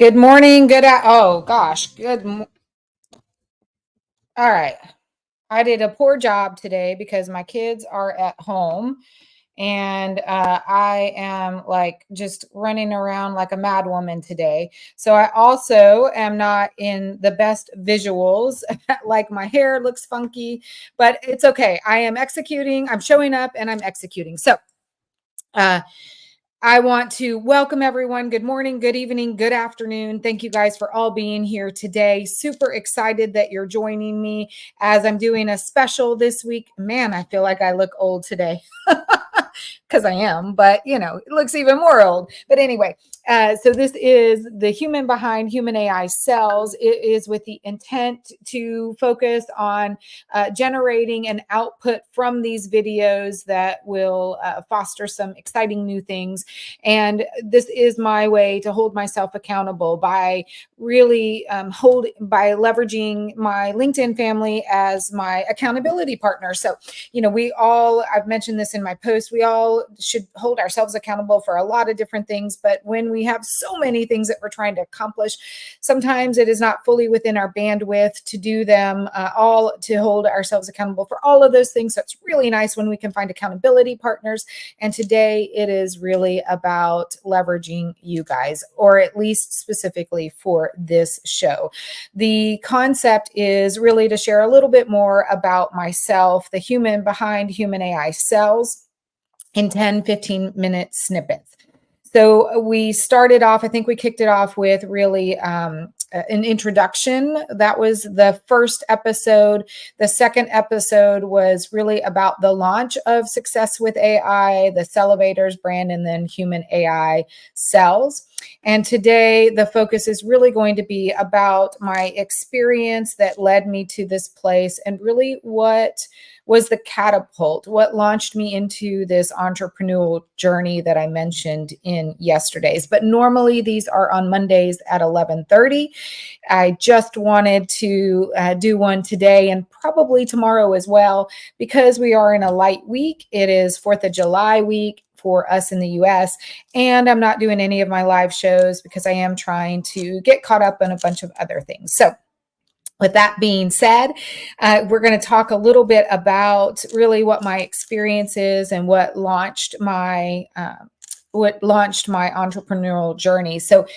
Good morning. Oh gosh. All right. I did a poor job today because my kids are at home and I am like just running around like a mad woman today. So I also am not in the best visuals. Like my hair looks funky, but it's okay. I am executing, I'm showing up and I'm executing. So, uh, I want to welcome everyone. Good morning, good evening, good afternoon. Thank you guys for all being here today. Super excited that you're joining me as I'm doing a special this week. Man, I feel like I look old today. Because I am, but it looks even more old. But anyway, so this is the human behind human AI cells. It is with the intent to focus on generating an output from these videos that will foster some exciting new things. And this is my way to hold myself accountable by really by leveraging my LinkedIn family as my accountability partner. So, I've mentioned this in my post, we all should hold ourselves accountable for a lot of different things. But when we have so many things that we're trying to accomplish, sometimes it is not fully within our bandwidth to do them all, to hold ourselves accountable for all of those things. So it's really nice when we can find accountability partners. And today it is really about leveraging you guys, or at least specifically for this show. The concept is really to share a little bit more about myself, the human behind human AI cells, in 10-15 minute snippets. So we started off, I think we kicked it off with really an introduction. That was the first episode. The second episode was really about the launch of Success with AI, the Cellivators brand, and then human AI cells. And today the focus is really going to be about my experience that led me to this place, and really what was the catapult, what launched me into this entrepreneurial journey that I mentioned in yesterday's. But normally these are on Mondays at 11:30. I just wanted to do one today and probably tomorrow as well, because we are in a light week. It is 4th of July week for us in the US. And I'm not doing any of my live shows because I am trying to get caught up on a bunch of other things. So with that being said, we're going to talk a little bit about really what my experience is and what launched my entrepreneurial journey. So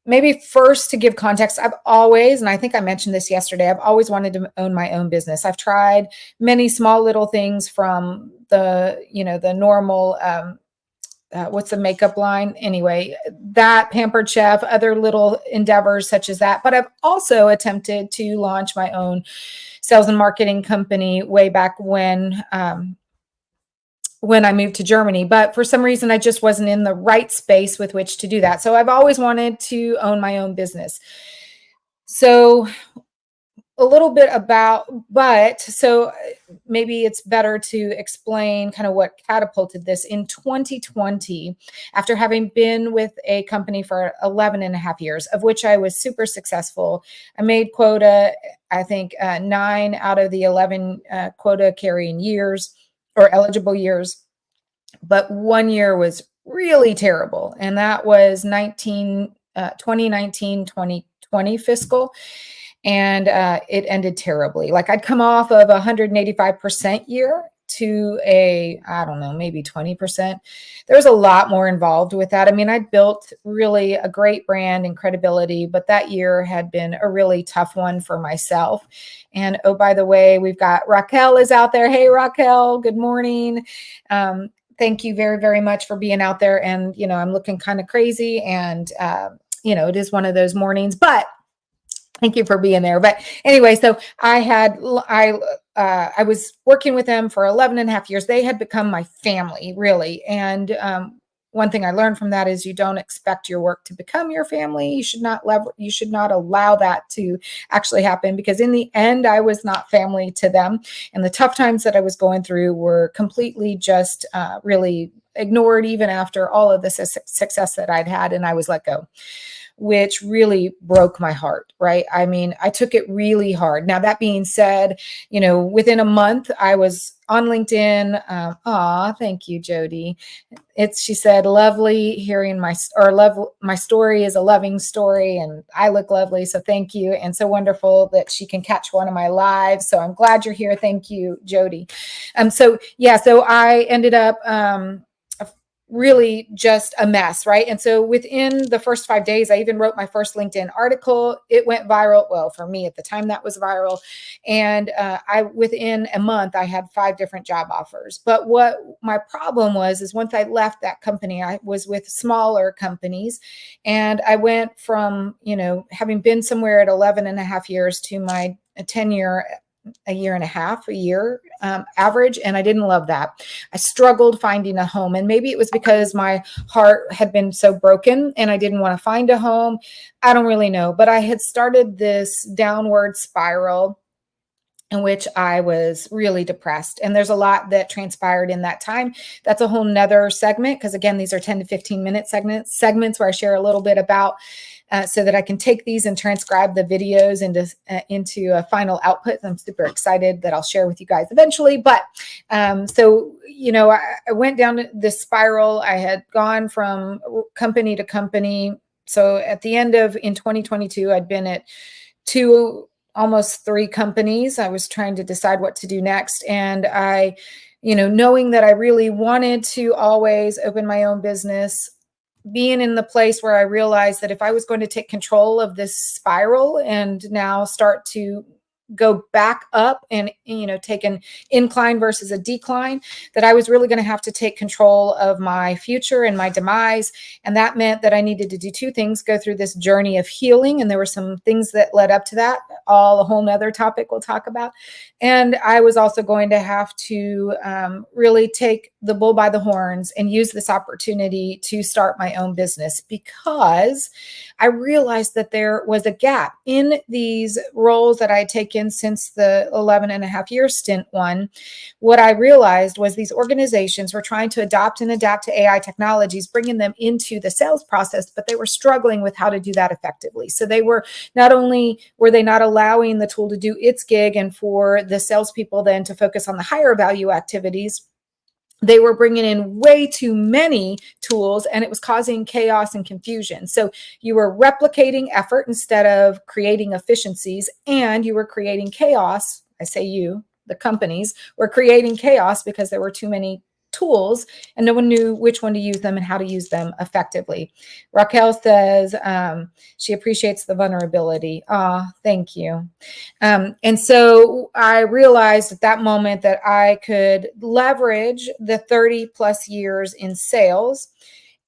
maybe first, to give context, I've always, and I think I mentioned this yesterday, I've always wanted to own my own business. I've tried many small little things, from the normal, what's the makeup line? Anyway, that Pampered Chef, other little endeavors such as that. But I've also attempted to launch my own sales and marketing company way back when I moved to Germany. But for some reason, I just wasn't in the right space with which to do that. So I've always wanted to own my own business. So a little bit so maybe it's better to explain kind of what catapulted this. In 2020, after having been with a company for 11 and a half years, of which I was super successful, I made quota, I think 9 out of the 11 quota carrying years, or eligible years. But one year was really terrible, and that was 2019-2020 fiscal. And it ended terribly. Like, I'd come off of 185% year to I don't know, maybe 20%. There was a lot more involved with that. I mean, I'd built really a great brand and credibility, but that year had been a really tough one for myself. And oh, by the way, we've got Raquel is out there. Hey, Raquel, good morning. Thank you very, very much for being out there. And, I'm looking kind of crazy, and, it is one of those mornings, but thank you for being there. But anyway, so I was working with them for 11 and a half years. They had become my family, really. And one thing I learned from that is you don't expect your work to become your family. You should not allow that to actually happen, because in the end, I was not family to them. And the tough times that I was going through were completely just really ignored, even after all of the success that I'd had, and I was let go. which really broke my heart, right? I mean, I took it really hard. Now, that being said, within a month, I was on LinkedIn. Thank you, Jody. She said, lovely hearing my story is a loving story and I look lovely. So thank you. And so wonderful that she can catch one of my lives. So I'm glad you're here. Thank you, Jody. So I ended up, really just a mess, right? And so within the first 5 days, I even wrote my first LinkedIn article. It went viral. Well, for me at the time, that was viral. And within a month, I had 5 different job offers. But what my problem was, is once I left that company, I was with smaller companies. And I went from, having been somewhere at 11 and a half years to my 10-year, a year and a half, a year average. And I didn't love that. I struggled finding a home. And maybe it was because my heart had been so broken and I didn't want to find a home. I don't really know. But I had started this downward spiral in which I was really depressed. And there's a lot that transpired in that time. That's a whole nother segment, because again, these are 10 to 15 minute segments where I share a little bit about so that I can take these and transcribe the videos into a final output. I'm super excited that I'll share with you guys eventually. But I went down this spiral. I had gone from company to company. So at the end of in 2022, I'd been at almost 3 companies. I was trying to decide what to do next. And I, knowing that I really wanted to always open my own business, being in the place where I realized that if I was going to take control of this spiral and now start to go back up and, take an incline versus a decline, that I was really going to have to take control of my future and my demise. And that meant that I needed to do 2 things: go through this journey of healing. And there were some things that led up to that, a whole nother topic we'll talk about. And I was also going to have to really take the bull by the horns and use this opportunity to start my own business, because I realized that there was a gap in these roles that I had taken since the 11 and a half year stint one. What I realized was these organizations were trying to adapt to AI technologies, bringing them into the sales process, but they were struggling with how to do that effectively. So they were not only were they not allowing the tool to do its gig and for the salespeople then to focus on the higher value activities, they were bringing in way too many tools, and it was causing chaos and confusion. So you were replicating effort instead of creating efficiencies, and you were creating chaos. I say you, the companies, were creating chaos because there were too many tools and no one knew which one to use them and how to use them effectively. Raquel says she appreciates the vulnerability. Thank you. And so I realized at that moment that I could leverage the 30 plus years in sales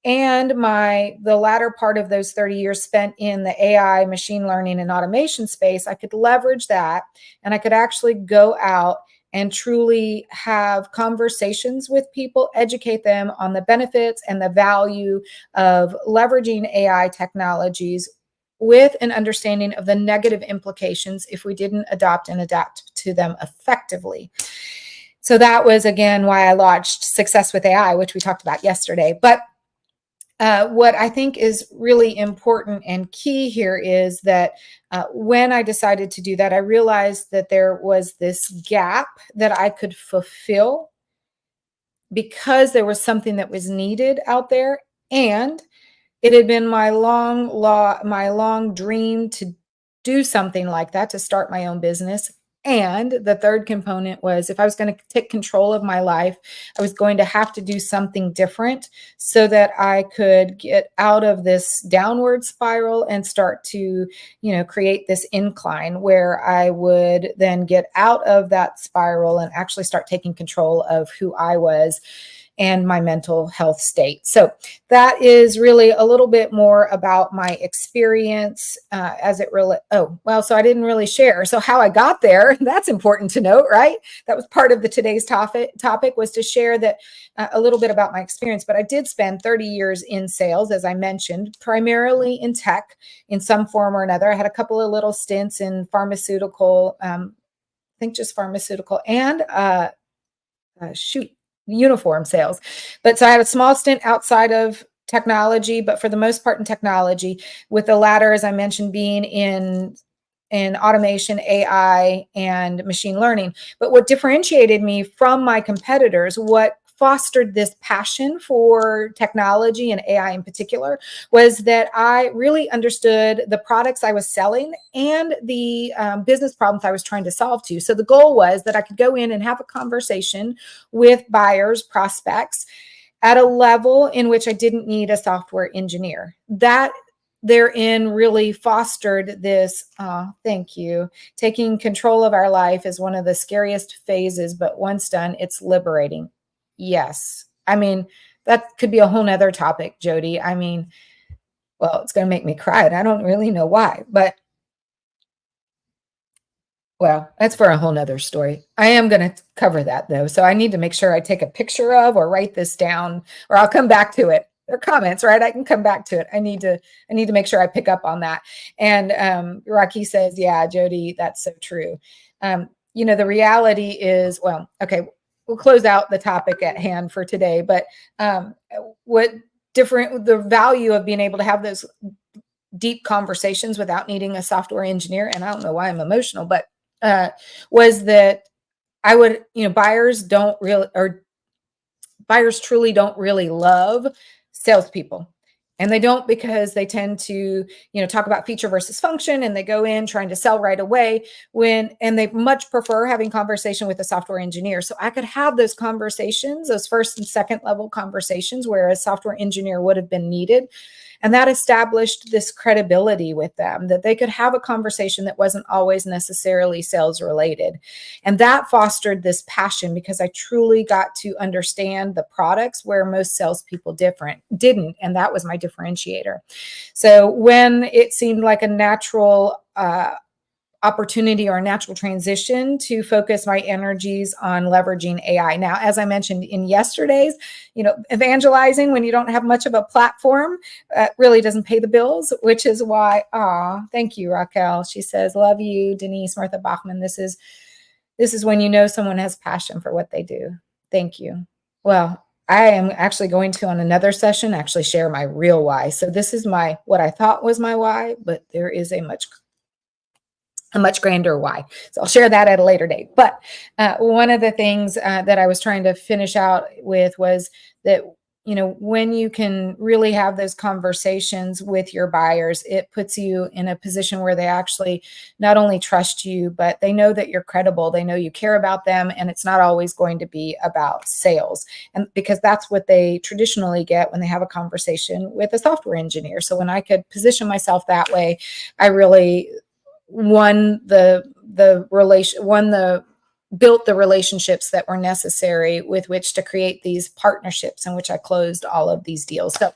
and the latter part of those 30 years spent in the AI, machine learning, and automation space. I could leverage that, and I could actually go out and truly have conversations with people, educate them on the benefits and the value of leveraging AI technologies, with an understanding of the negative implications if we didn't adopt and adapt to them effectively. So that was, again, why I launched Success with AI, which we talked about yesterday. But what I think is really important and key here is that when I decided to do that, I realized that there was this gap that I could fulfill because there was something that was needed out there. And it had been my long dream to do something like that, to start my own business. And the third component was, if I was going to take control of my life, I was going to have to do something different so that I could get out of this downward spiral and start to, create this incline where I would then get out of that spiral and actually start taking control of who I was and my mental health state. So that is really a little bit more about my experience as it really, so I didn't really share. So how I got there, that's important to note, right? That was part of today's topic was to share that a little bit about my experience. But I did spend 30 years in sales, as I mentioned, primarily in tech in some form or another. I had a couple of little stints in pharmaceutical, I think just pharmaceutical and uniform sales. But so I had a small stint outside of technology, but for the most part in technology, with the latter, as I mentioned, being in automation, AI, and machine learning. But what differentiated me from my competitors, what fostered this passion for technology and AI in particular, was that I really understood the products I was selling and the business problems I was trying to solve to. So the goal was that I could go in and have a conversation with buyers, prospects, at a level in which I didn't need a software engineer. That therein really fostered this, thank you. Taking control of our life is one of the scariest phases, but once done, it's liberating. Yes. I mean, that could be a whole nother topic, Jody. I mean, well, it's going to make me cry, and I don't really know why, but well, that's for a whole nother story. I am going to cover that though. So I need to make sure I take a picture of or write this down, or I'll come back to it. Or comments, right? I can come back to it. I need to make sure I pick up on that. And Rocky says, yeah, Jody, that's so true. The reality is, well, okay, we'll close out the topic at hand for today, but the value of being able to have those deep conversations without needing a software engineer, and I don't know why I'm emotional, but was that I would, buyers truly don't really love salespeople. And they don't, because they tend to, talk about feature versus function, and they go in trying to sell right away and they much prefer having conversation with a software engineer. So I could have those conversations, those first and second level conversations where a software engineer would have been needed. And that established this credibility with them, that they could have a conversation that wasn't always necessarily sales related. And that fostered this passion, because I truly got to understand the products where most salespeople didn't. And that was my differentiator. So when it seemed like a natural opportunity or a natural transition to focus my energies on leveraging AI. Now, as I mentioned in yesterday's, evangelizing when you don't have much of a platform really doesn't pay the bills, which is why, thank you, Raquel. She says, love you, Denise, Martha Bachman. This is when you know someone has passion for what they do. Thank you. Well, I am actually going to, on another session, actually share my real why. So this is what I thought was my why, but there is a much grander why. So I'll share that at a later date. But one of the things that I was trying to finish out with was that, when you can really have those conversations with your buyers, it puts you in a position where they actually not only trust you, but they know that you're credible. They know you care about them, and it's not always going to be about sales. And because that's what they traditionally get when they have a conversation with a software engineer. So when I could position myself that way, I really built the relationships that were necessary with which to create these partnerships, in which I closed all of these deals. So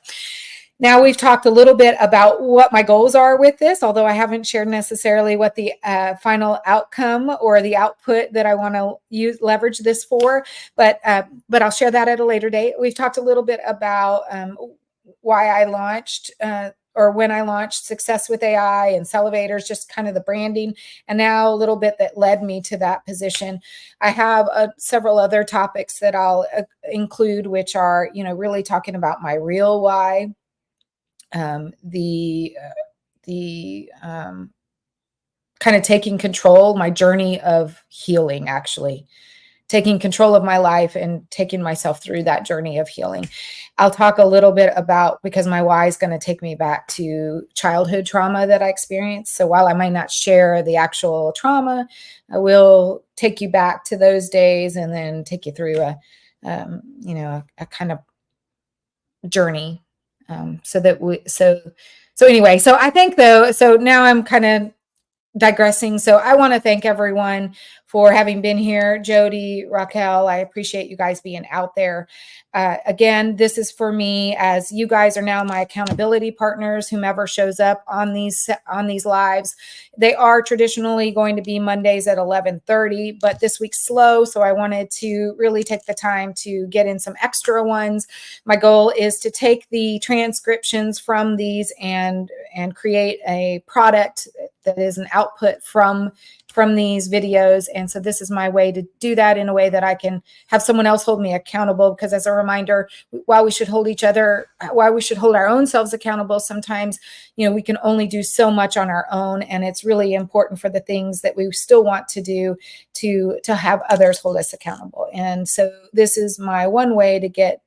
now we've talked a little bit about what my goals are with this, although I haven't shared necessarily what the final outcome or the output that I want to leverage this for, but I'll share that at a later date. We've talked a little bit about why I launched or when I launched Success with AI and Celevators, just kind of the branding, and now a little bit that led me to that position. I have several other topics that I'll include, which are, really talking about my real why, the kind of taking control, my journey of healing, actually. Taking control of my life and taking myself through that journey of healing. I'll talk a little bit about, because my why is going to take me back to childhood trauma that I experienced. So while I might not share the actual trauma, I will take you back to those days and then take you through a kind of journey. So anyway, so I think though, so now I'm kind of digressing. So I want to thank everyone for having been here. Jody, Raquel, I appreciate you guys being out there. Again, this is for me, as you guys are now my accountability partners, whomever shows up on these lives. They are traditionally going to be Mondays at 11:30, but this week's slow. So I wanted to really take the time to get in some extra ones. My goal is to take the transcriptions from these and and create a product that is an output from these videos. And so this is my way to do that in a way that I can have someone else hold me accountable, because as a reminder, while we should hold our own selves accountable, sometimes, we can only do so much on our own. And it's really important for the things that we still want to do to have others hold us accountable. And so this is my one way to get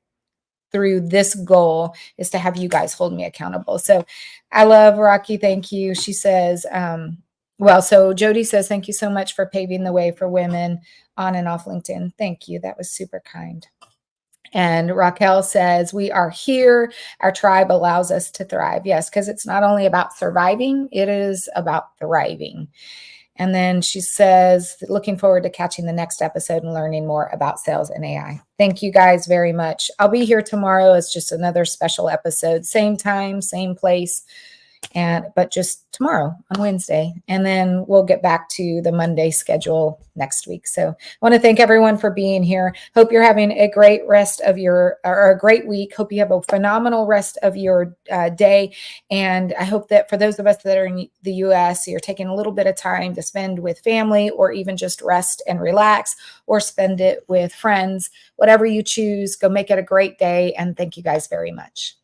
through this goal, is to have you guys hold me accountable. So I love Rocky. Thank you. She says, so Jody says, thank you so much for paving the way for women on and off LinkedIn. Thank you. That was super kind. And Raquel says, we are here. Our tribe allows us to thrive. Yes, because it's not only about surviving, it is about thriving. And then she says, looking forward to catching the next episode and learning more about sales and AI. Thank you guys very much. I'll be here tomorrow. It's just another special episode. Same time, same place. But just tomorrow on Wednesday. And then we'll get back to the Monday schedule next week. So I want to thank everyone for being here. Hope you're having a great rest of a great week. Hope you have a phenomenal rest of your day. And I hope that for those of us that are in the US, you're taking a little bit of time to spend with family, or even just rest and relax, or spend it with friends. Whatever you choose, go make it a great day. And thank you guys very much.